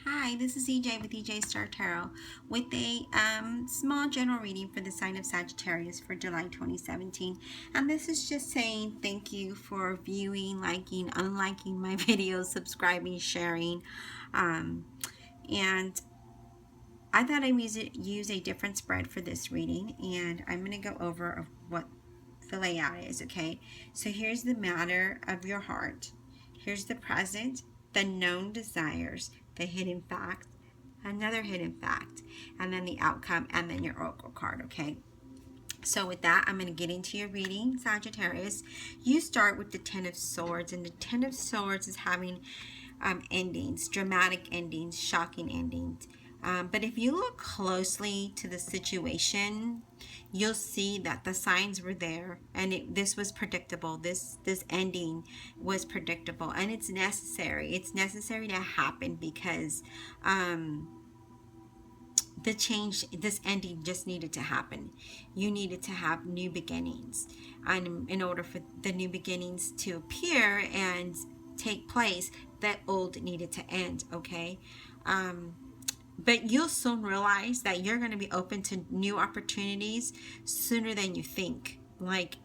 Hi, this is EJ with EJ Star Tarot with a small general reading for the sign of Sagittarius for July 2017. And this is just saying thank you for viewing, liking, unliking my videos, subscribing, sharing. And I thought I'd use a different spread for this reading, and I'm going to go over what the layout is, okay? So here's the matter of your heart. Here's the present, the known desires, the hidden fact, another hidden fact, and then the outcome, and then your oracle card, okay? So with that, I'm going to get into your reading, Sagittarius. You start with the Ten of Swords, and the Ten of Swords is having endings, dramatic endings, shocking endings. But if you look closely to the situation, you'll see that the signs were there, and this was predictable. This ending was predictable, and it's necessary. It's necessary to happen because the change, this ending just needed to happen. You needed to have new beginnings, and in order for the new beginnings to appear and take place, that old needed to end, okay? But you'll soon realize that you're going to be open to new opportunities sooner than you think, like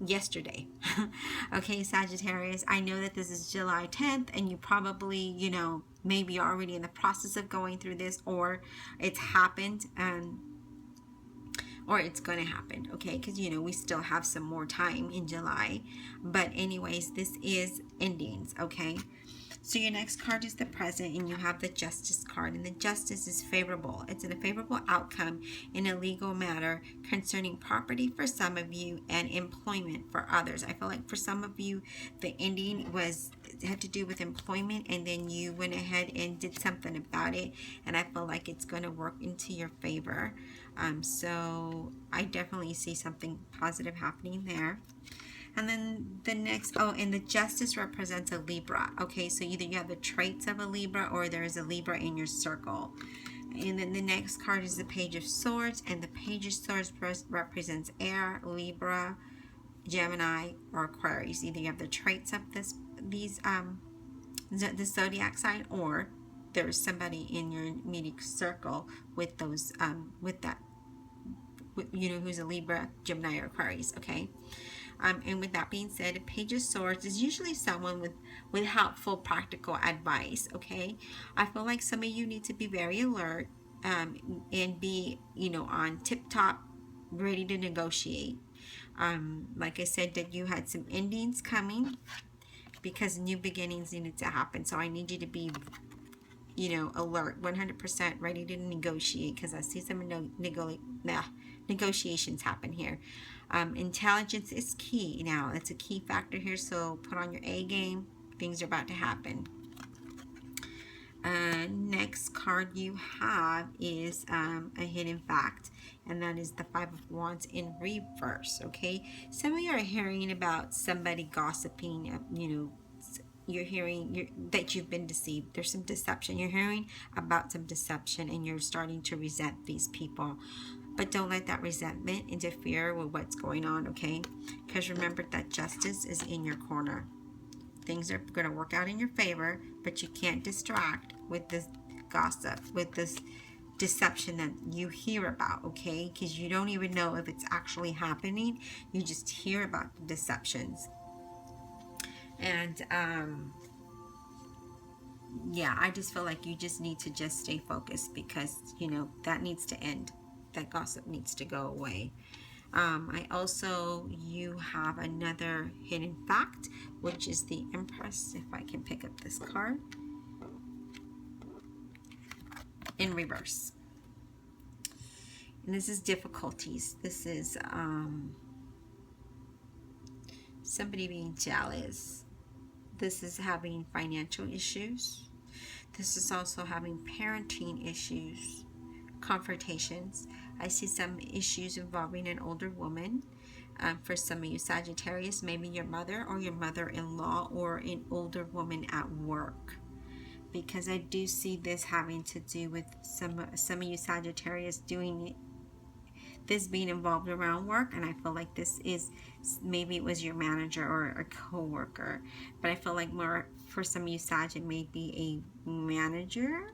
yesterday. Okay, Sagittarius, I know that this is July 10th and you probably, maybe you're already in the process of going through this, or it's happened, or it's going to happen, okay? Because, we still have some more time in July. But anyways, this is endings, okay? So your next card is the present, and you have the Justice card, and the Justice is favorable. It's in a favorable outcome in a legal matter concerning property for some of you and employment for others. I feel like for some of you, the ending had to do with employment, and then you went ahead and did something about it, and I feel like it's going to work into your favor. So I definitely see something positive happening there. And then the next, and the Justice represents a Libra. Okay, so either you have the traits of a Libra or there is a Libra in your circle. And then the next card is the Page of Swords, and the Page of Swords represents air, Libra, Gemini, or Aquarius. Either you have the traits of the zodiac sign, or there's somebody in your immediate circle with those, who's a Libra, Gemini, or Aquarius. Okay. And with that being said, a Page of Swords is usually someone with helpful, practical advice, okay? I feel like some of you need to be very alert and be, on tip-top, ready to negotiate. Like I said, that you had some endings coming because new beginnings needed to happen. So I need you to be, alert, 100% ready to negotiate, because I see some negotiations happen here. Intelligence is key. Now, it's a key factor here, so put on your A game. Things are about to happen. Next card you have is a hidden fact, and that is the Five of Wands in reverse, okay? Some of you are hearing about somebody gossiping, you're hearing that you've been deceived. There's some deception. You're hearing about some deception, and you're starting to resent these people. But don't let that resentment interfere with what's going on, okay? Because remember that justice is in your corner. Things are going to work out in your favor, but you can't distract with this gossip, with this deception that you hear about, okay? Because you don't even know if it's actually happening. You just hear about the deceptions. And, yeah, I just feel like you just need to just stay focused, because, that needs to end. That gossip needs to go away. You have another hidden fact, which is the Empress, if I can pick up this card, in reverse. And this is difficulties. This is somebody being jealous. This is having financial issues. This is also having parenting issues, confrontations. I see some issues involving an older woman. For some of you Sagittarius, maybe your mother or your mother-in-law, or an older woman at work. Because I do see this having to do with some of you Sagittarius this being involved around work, and I feel like this is, maybe it was your manager or a co-worker, but I feel like more for some of you Sag, it may be a manager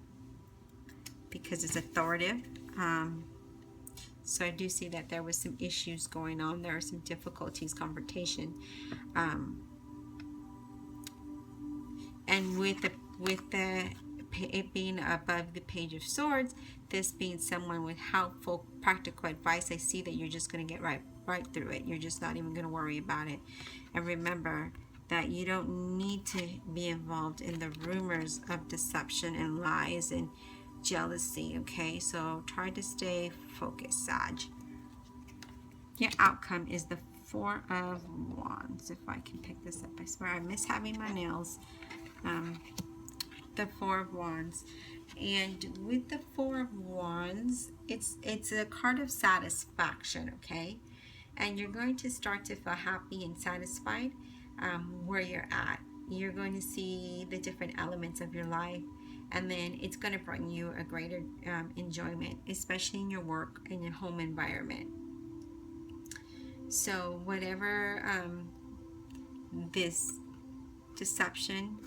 because it's authoritative. So I do see that there was some issues going on. There are some difficulties, confrontation, and with the it being above the Page of Swords, this being someone with helpful, practical advice, I see that you're just going to get right through it. You're just not even going to worry about it. And remember that you don't need to be involved in the rumors of deception and lies and jealousy, okay? So try to stay focused, Sag. Your outcome is the Four of Wands. If I can pick this up, I swear I miss having my nails. The Four of Wands, and with the Four of Wands, it's a card of satisfaction, okay? And you're going to start to feel happy and satisfied where you're at. You're going to see the different elements of your life, and then it's going to bring you a greater enjoyment, especially in your work and your home environment. So whatever this deception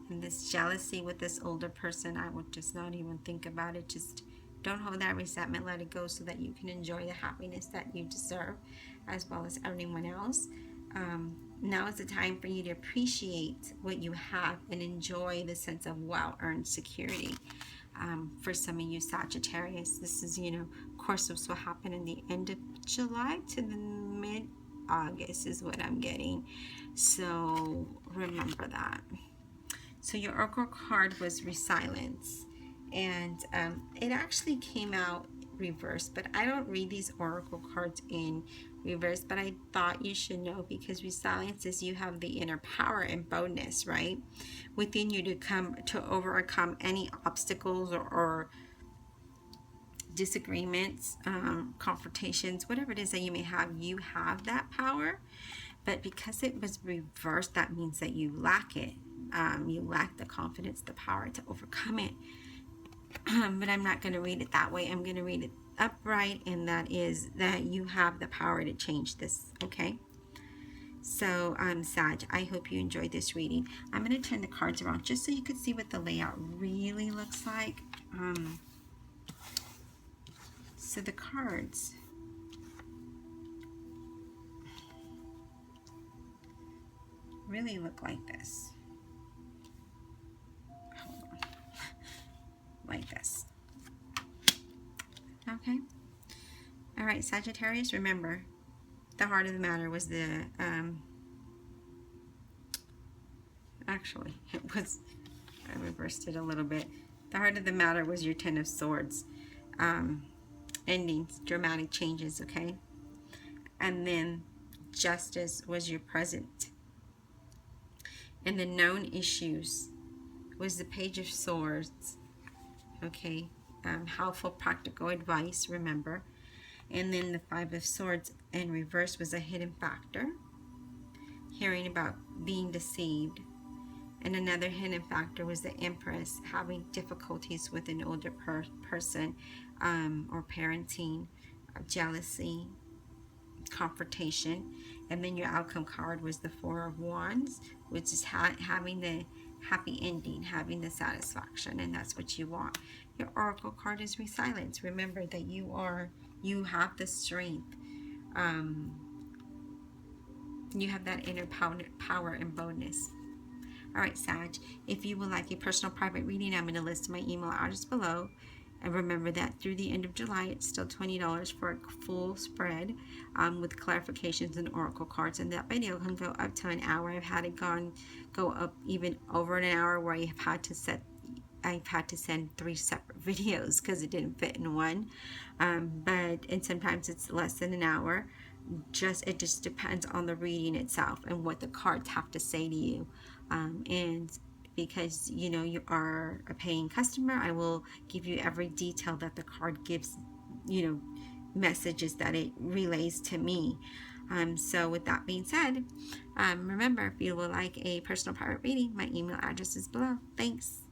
and this jealousy with this older person, I would just not even think about it. Just don't hold that resentment. Let it go so that you can enjoy the happiness that you deserve, as well as everyone else. Now is the time for you to appreciate what you have and enjoy the sense of well-earned security. For some of you Sagittarius, this is, of course, this will happen in the end of July to the mid-August is what I'm getting. So remember that. So your Oracle card was Resilience, and it actually came out reversed, but I don't read these Oracle cards in reverse, but I thought you should know, because Resilience is you have the inner power and boldness, right, within you to overcome any obstacles or disagreements, confrontations, whatever it is that you may have. You have that power, but because it was reversed, that means that you lack it. You lack the confidence, the power to overcome it. But I'm not going to read it that way. I'm going to read it upright, and that is that you have the power to change this, okay? So, Sag, I hope you enjoyed this reading. I'm going to turn the cards around just so you can see what the layout really looks like. So the cards really look like this. Hold on. Like this. Okay. All right, Sagittarius, remember, the heart of the matter was the, actually, it was, I reversed it a little bit. The heart of the matter was your Ten of Swords. Endings, dramatic changes, okay? And then Justice was your present. And the known issues was the Page of Swords, okay? Helpful, practical advice, remember. And then the Five of Swords in reverse was a hidden factor. Hearing about being deceived. And another hidden factor was the Empress, having difficulties with an older person, or parenting, jealousy, confrontation. And then your outcome card was the Four of Wands, which is having the happy ending, having the satisfaction, and that's what you want. Your Oracle card is Resilience. Remember that you have the strength. You have that inner power and boldness. All right, Sag, if you would like a personal private reading, I'm going to list my email address below. And remember that through the end of July, it's still $20 for a full spread with clarifications and oracle cards. And that video can go up to an hour. I've had it go up even over an hour, where I've had to send 3 separate videos because it didn't fit in one. And sometimes it's less than an hour. It just depends on the reading itself and what the cards have to say to you. And because you are a paying customer, I will give you every detail that the card gives, messages that it relays to me. So with that being said, remember, if you would like a personal private reading, my email address is below. Thanks.